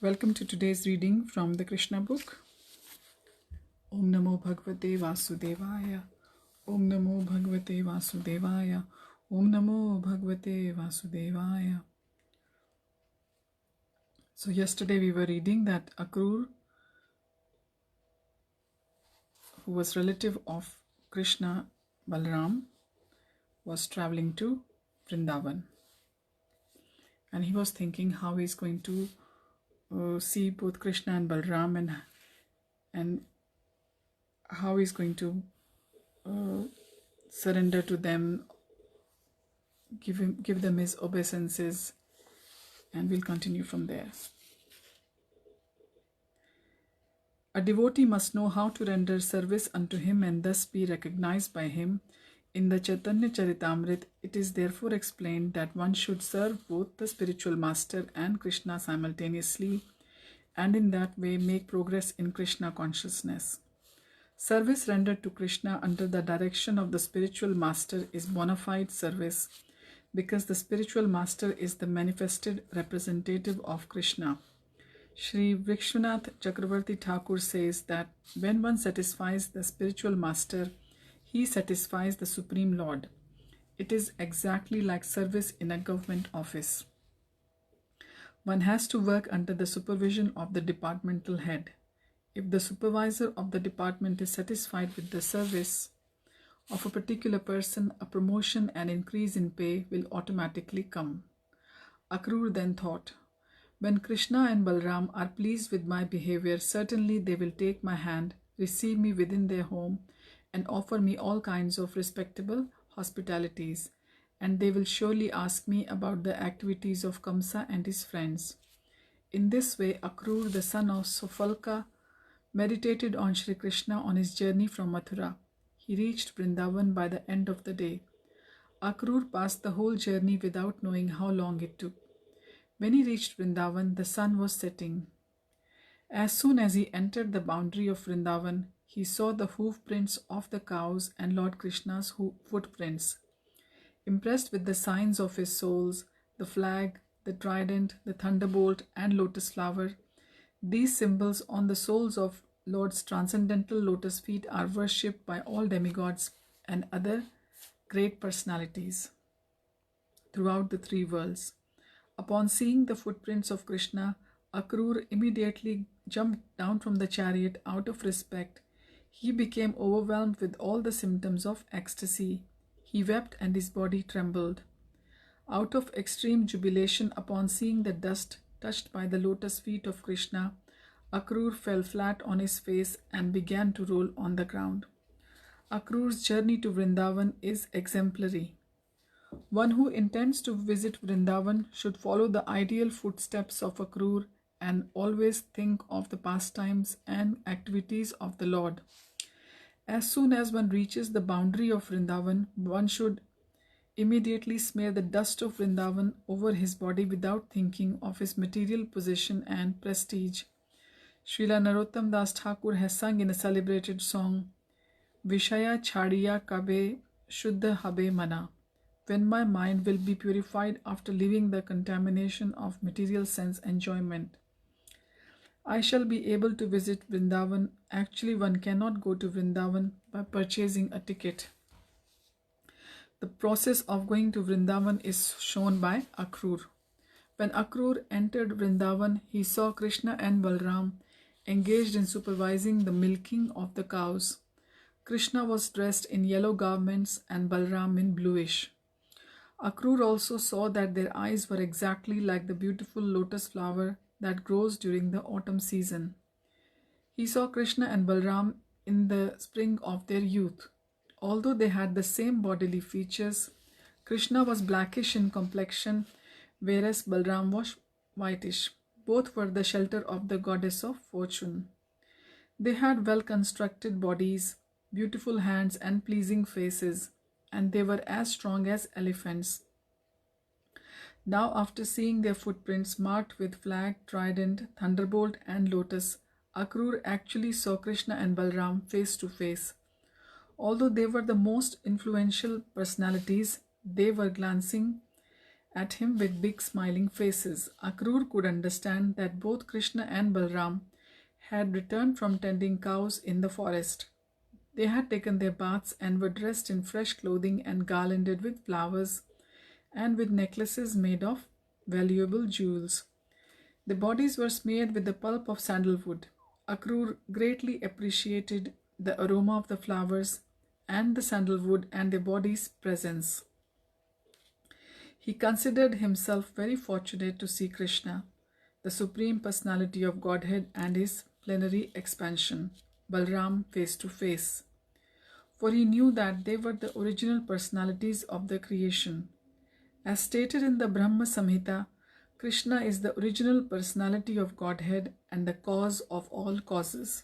Welcome to today's reading from the Krishna book. Om Namo Bhagavate Vasudevaya. Om Namo Bhagavate Vasudevaya. Om Namo Bhagavate Vasudevaya. So yesterday we were reading that Akrur, who was relative of Krishna Balram, was traveling to Vrindavan. And he was thinking how he's going to see both Krishna and Balram and how he's going to surrender to them, give them his obeisances, and we'll continue from there. A devotee must know how to render service unto him and thus be recognized by him. In the Chaitanya Charitamrita, it is therefore explained that one should serve both the spiritual master and Krishna simultaneously, and in that way make progress in Krishna consciousness. Service rendered to Krishna under the direction of the spiritual master is bona fide service, because the spiritual master is the manifested representative of Krishna. Sri Vishwanath Chakravarti Thakur says that when one satisfies the spiritual master, he satisfies the Supreme Lord. It is exactly like service in a government office. One has to work under the supervision of the departmental head. If the supervisor of the department is satisfied with the service of a particular person, a promotion and increase in pay will automatically come. Akrur then thought, when Krishna and Balram are pleased with my behavior, certainly they will take my hand, receive me within their home, and offer me all kinds of respectable hospitalities, and they will surely ask me about the activities of Kamsa and his friends. In this way, Akrur, the son of Sofalka, meditated on Sri Krishna on his journey from Mathura. He reached Vrindavan by the end of the day. Akrur passed the whole journey without knowing how long it took. When he reached Vrindavan, the sun was setting. As soon as he entered the boundary of Vrindavan, he saw the hoof prints of the cows and Lord Krishna's footprints. Impressed with the signs of his souls, the flag, the trident, the thunderbolt, and lotus flower, these symbols on the soles of Lord's transcendental lotus feet are worshipped by all demigods and other great personalities throughout the three worlds. Upon seeing the footprints of Krishna, Akrur immediately jumped down from the chariot out of respect. He became overwhelmed with all the symptoms of ecstasy. He wept and his body trembled. Out of extreme jubilation upon seeing the dust touched by the lotus feet of Krishna, Akrur fell flat on his face and began to roll on the ground. Akrur's journey to Vrindavan is exemplary. One who intends to visit Vrindavan should follow the ideal footsteps of Akrur and always think of the pastimes and activities of the Lord. As soon as one reaches the boundary of Vrindavan, one should immediately smear the dust of Vrindavan over his body without thinking of his material position and prestige. Srila Narottam Das Thakur has sung in a celebrated song, Vishaya Chhadiya Kabe Shuddha Habe Mana, when my mind will be purified after leaving the contamination of material sense enjoyment. I shall be able to visit Vrindavan. Actually, one cannot go to Vrindavan by purchasing a ticket. The process of going to Vrindavan is shown by Akrur. When Akrur entered Vrindavan, he saw Krishna and Balram engaged in supervising the milking of the cows. Krishna was dressed in yellow garments and Balram in bluish. Akrur also saw that their eyes were exactly like the beautiful lotus flower that grows during the autumn season. He saw Krishna and Balram in the spring of their youth. Although they had the same bodily features, Krishna was blackish in complexion, whereas Balram was whitish. Both were the shelter of the goddess of fortune. They had well-constructed bodies, beautiful hands and pleasing faces, and they were as strong as elephants. Now, after seeing their footprints marked with flag, trident, thunderbolt, and lotus, Akrur actually saw Krishna and Balram face to face. Although they were the most influential personalities, they were glancing at him with big smiling faces. Akrur could understand that both Krishna and Balram had returned from tending cows in the forest. They had taken their baths and were dressed in fresh clothing and garlanded with flowers and with necklaces made of valuable jewels. The bodies were smeared with the pulp of sandalwood. Akrur greatly appreciated the aroma of the flowers and the sandalwood and their bodies' presence. He considered himself very fortunate to see Krishna, the Supreme Personality of Godhead, and his plenary expansion, Balram, face to face. For he knew that they were the original personalities of the creation. As stated in the Brahma Samhita, Krishna is the original personality of Godhead and the cause of all causes.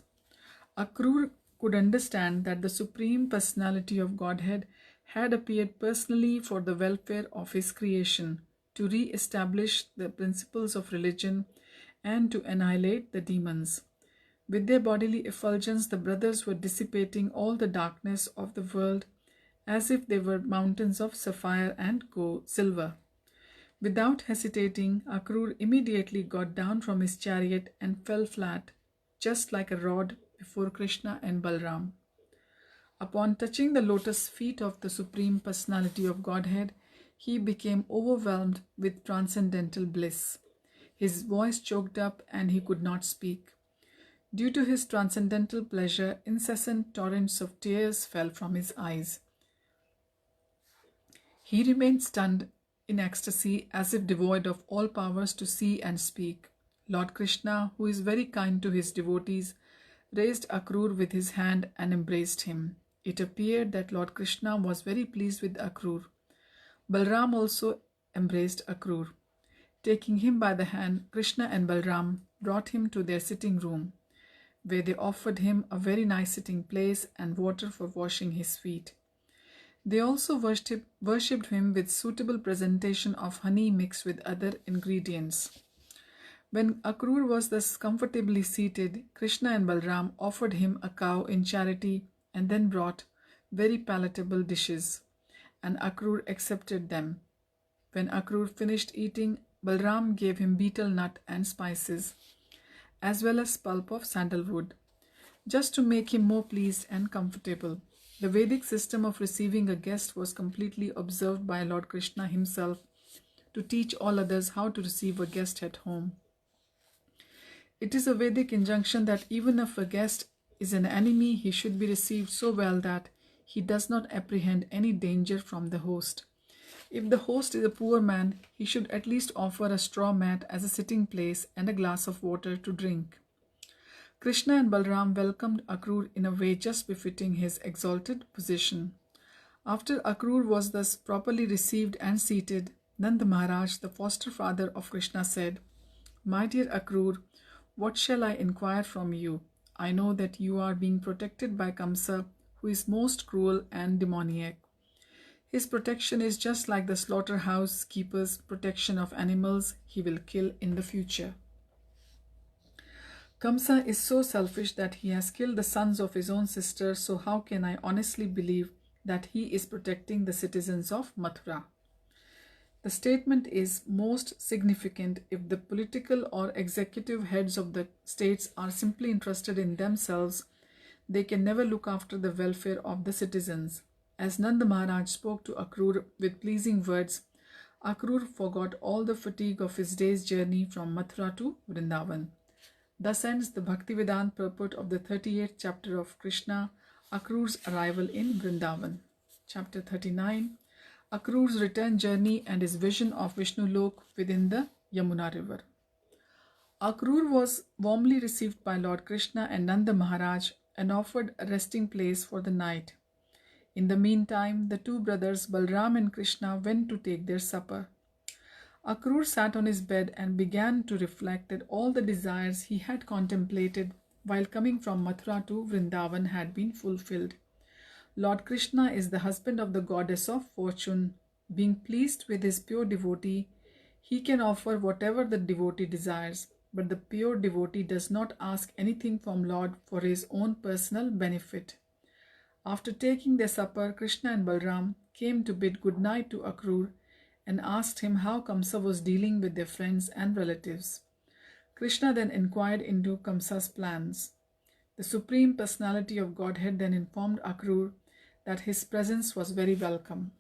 Akrur could understand that the Supreme Personality of Godhead had appeared personally for the welfare of his creation, to re-establish the principles of religion and to annihilate the demons. With their bodily effulgence, the brothers were dissipating all the darkness of the world as if they were mountains of sapphire and silver. Without hesitating, Akrur immediately got down from his chariot and fell flat, just like a rod, before Krishna and Balram. Upon touching the lotus feet of the Supreme Personality of Godhead, he became overwhelmed with transcendental bliss. His voice choked up and he could not speak. Due to his transcendental pleasure, incessant torrents of tears fell from his eyes. He remained stunned in ecstasy, as if devoid of all powers to see and speak. Lord Krishna, who is very kind to his devotees, raised Akrur with his hand and embraced him. It appeared that Lord Krishna was very pleased with Akrur. Balram also embraced Akrur. Taking him by the hand, Krishna and Balram brought him to their sitting room, where they offered him a very nice sitting place and water for washing his feet. They also worshipped him with suitable presentation of honey mixed with other ingredients. When Akrur was thus comfortably seated, Krishna and Balram offered him a cow in charity and then brought very palatable dishes, and Akrur accepted them. When Akrur finished eating, Balram gave him betel nut and spices, as well as pulp of sandalwood, just to make him more pleased and comfortable. The Vedic system of receiving a guest was completely observed by Lord Krishna himself to teach all others how to receive a guest at home. It is a Vedic injunction that even if a guest is an enemy, he should be received so well that he does not apprehend any danger from the host. If the host is a poor man, he should at least offer a straw mat as a sitting place and a glass of water to drink. Krishna and Balram welcomed Akrur in a way just befitting his exalted position. After Akrur was thus properly received and seated, Nanda Maharaj, the foster father of Krishna, said, "My dear Akrur, what shall I inquire from you? I know that you are being protected by Kamsa, who is most cruel and demoniac. His protection is just like the slaughterhouse keeper's protection of animals he will kill in the future. Kamsa is so selfish that he has killed the sons of his own sister, so how can I honestly believe that he is protecting the citizens of Mathura?" The statement is most significant if the political or executive heads of the states are simply interested in themselves. They can never look after the welfare of the citizens. As Nanda Maharaj spoke to Akrur with pleasing words, Akrur forgot all the fatigue of his day's journey from Mathura to Vrindavan. Thus ends the Bhaktivedanta purport of the 38th chapter of Krishna, Akrur's arrival in Vrindavan. Chapter 39, Akrur's return journey and his vision of Vishnu Lok within the Yamuna river. Akrur was warmly received by Lord Krishna and Nanda Maharaj and offered a resting place for the night. In the meantime, the two brothers Balram and Krishna went to take their supper. Akrur sat on his bed and began to reflect that all the desires he had contemplated while coming from Mathura to Vrindavan had been fulfilled. Lord Krishna is the husband of the goddess of fortune. Being pleased with his pure devotee, he can offer whatever the devotee desires, but the pure devotee does not ask anything from Lord for his own personal benefit. After taking their supper, Krishna and Balram came to bid good night to Akrur and asked him how Kamsa was dealing with their friends and relatives. Krishna then inquired into Kamsa's plans. The Supreme Personality of Godhead then informed Akrur that his presence was very welcome.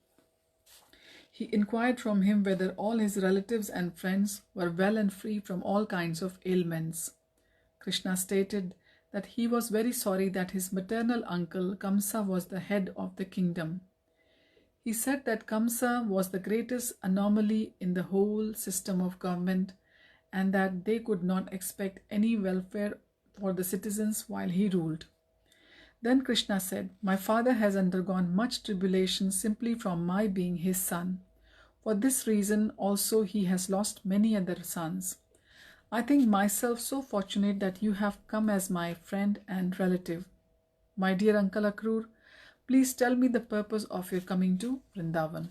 He inquired from him whether all his relatives and friends were well and free from all kinds of ailments. Krishna stated that he was very sorry that his maternal uncle Kamsa was the head of the kingdom. He said that Kamsa was the greatest anomaly in the whole system of government and that they could not expect any welfare for the citizens while he ruled. Then Krishna said, "My father has undergone much tribulation simply from my being his son. For this reason also he has lost many other sons. I think myself so fortunate that you have come as my friend and relative. My dear Uncle Akrur, please tell me the purpose of your coming to Vrindavan."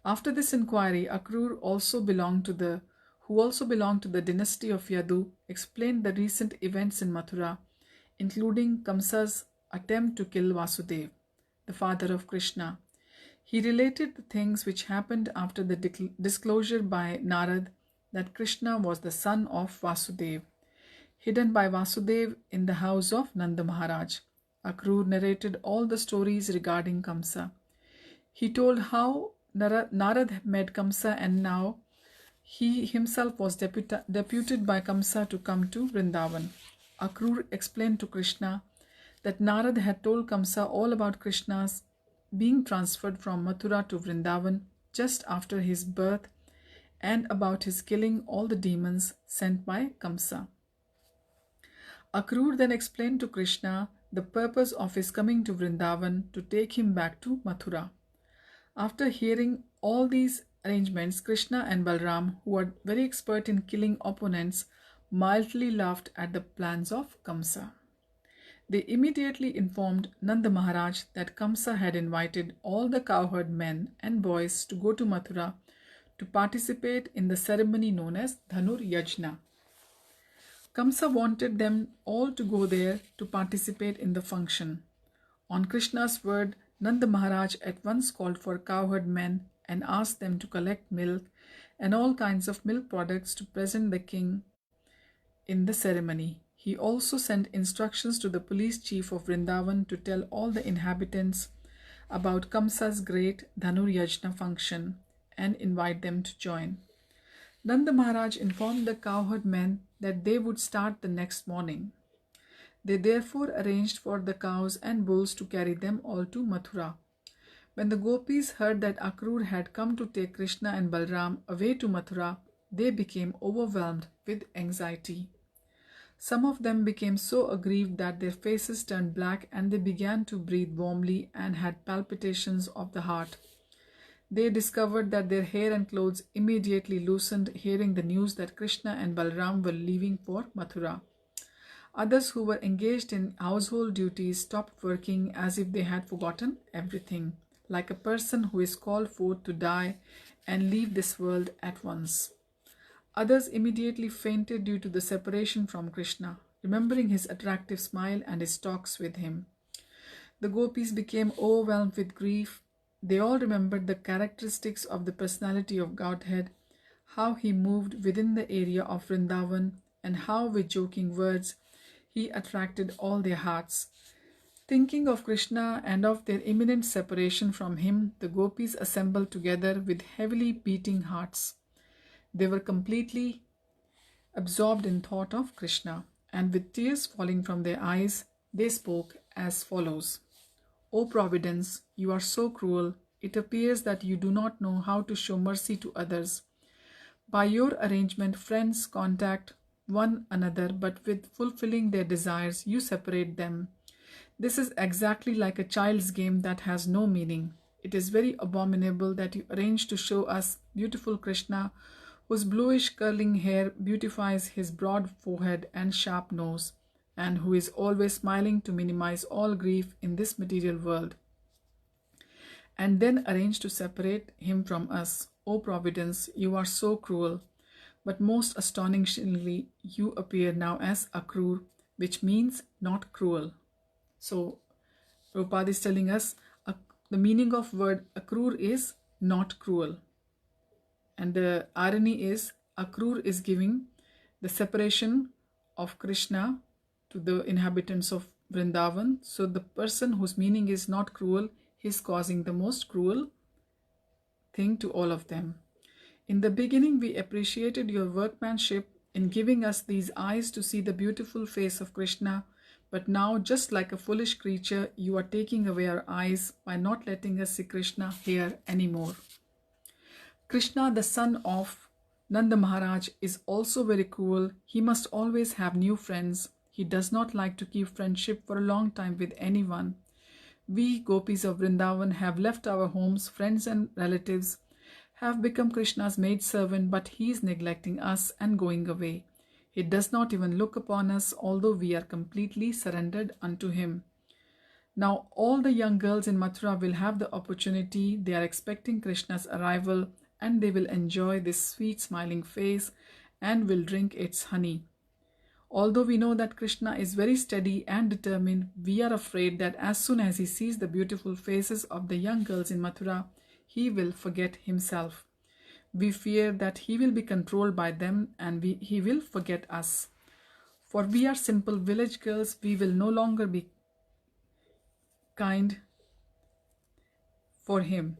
After this inquiry, Akrur who also belonged to the dynasty of Yadu, explained the recent events in Mathura, including Kamsa's attempt to kill Vasudev, the father of Krishna. He related the things which happened after the disclosure by Narad that Krishna was the son of Vasudev, hidden by Vasudev in the house of Nanda Maharaj. Akrur narrated all the stories regarding Kamsa. He told how Narad met Kamsa and now he himself was deputed by Kamsa to come to Vrindavan. Akrur explained to Krishna that Narad had told Kamsa all about Krishna's being transferred from Mathura to Vrindavan just after his birth and about his killing all the demons sent by Kamsa. Akrur then explained to Krishna the purpose of his coming to Vrindavan to take him back to Mathura. After hearing all these arrangements, Krishna and Balram, who were very expert in killing opponents, mildly laughed at the plans of Kamsa. They immediately informed Nanda Maharaj that Kamsa had invited all the cowherd men and boys to go to Mathura to participate in the ceremony known as Dhanur Yajna. Kamsa wanted them all to go there to participate in the function. On Krishna's word, Nanda Maharaj at once called for cowherd men and asked them to collect milk and all kinds of milk products to present the king in the ceremony. He also sent instructions to the police chief of Vrindavan to tell all the inhabitants about Kamsa's great Dhanur Yajna function and invite them to join. Nanda Maharaj informed the cowherd men that they would start the next morning. They therefore arranged for the cows and bulls to carry them all to Mathura. When the gopis heard that Akrur had come to take Krishna and Balram away to Mathura, they became overwhelmed with anxiety. Some of them became so aggrieved that their faces turned black and they began to breathe warmly and had palpitations of the heart. They discovered that their hair and clothes immediately loosened hearing the news that Krishna and Balram were leaving for Mathura. Others who were engaged in household duties stopped working as if they had forgotten everything, like a person who is called forth to die and leave this world at once. Others immediately fainted due to the separation from Krishna, remembering his attractive smile and his talks with him. The gopis became overwhelmed with grief. They all remembered the characteristics of the personality of Godhead, how he moved within the area of Vrindavan, and how with joking words he attracted all their hearts. Thinking of Krishna and of their imminent separation from him, the gopis assembled together with heavily beating hearts. They were completely absorbed in thought of Krishna, and with tears falling from their eyes, they spoke as follows. "O Providence, you are so cruel. It appears that you do not know how to show mercy to others. By your arrangement, friends contact one another, but with fulfilling their desires, you separate them. This is exactly like a child's game that has no meaning. It is very abominable that you arrange to show us beautiful Krishna, whose bluish curling hair beautifies his broad forehead and sharp nose, and who is always smiling to minimize all grief in this material world, and then arrange to separate him from us. O Providence, you are so cruel. But most astonishingly, you appear now as Akrur, which means not cruel." So, Prabhupada is telling us the meaning of word Akrur is not cruel. And the irony is, Akrur is giving the separation of Krishna to the inhabitants of Vrindavan. So the person whose meaning is not cruel, is causing the most cruel thing to all of them. In the beginning, we appreciated your workmanship in giving us these eyes to see the beautiful face of Krishna, but now, just like a foolish creature, you are taking away our eyes by not letting us see Krishna here anymore. Krishna, the son of Nanda Maharaj, is also very cruel. He must always have new friends. He does not like to keep friendship for a long time with anyone. We, gopis of Vrindavan, have left our homes, friends and relatives, have become Krishna's maidservant, but he is neglecting us and going away. He does not even look upon us, although we are completely surrendered unto him. Now all the young girls in Mathura will have the opportunity. They are expecting Krishna's arrival, and they will enjoy this sweet smiling face and will drink its honey. Although we know that Krishna is very steady and determined, we are afraid that as soon as he sees the beautiful faces of the young girls in Mathura, he will forget himself. We fear that he will be controlled by them and he will forget us. For we are simple village girls, we will no longer be kind for him.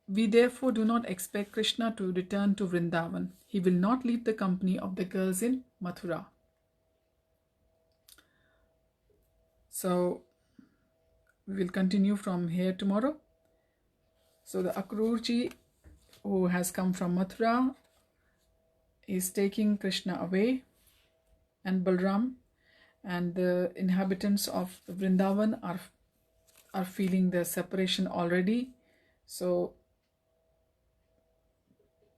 We therefore do not expect Krishna to return to Vrindavan. He will not leave the company of the girls in Mathura. So we will continue from here tomorrow. So the Akrurji, who has come from Mathura, is taking Krishna away, and Balram, and the inhabitants of Vrindavan are feeling the separation already. So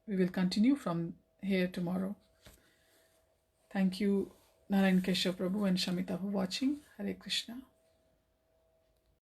we will continue from here tomorrow. Thank you, Narayan Keshav Prabhu and Shamita, for watching. Hare Krishna.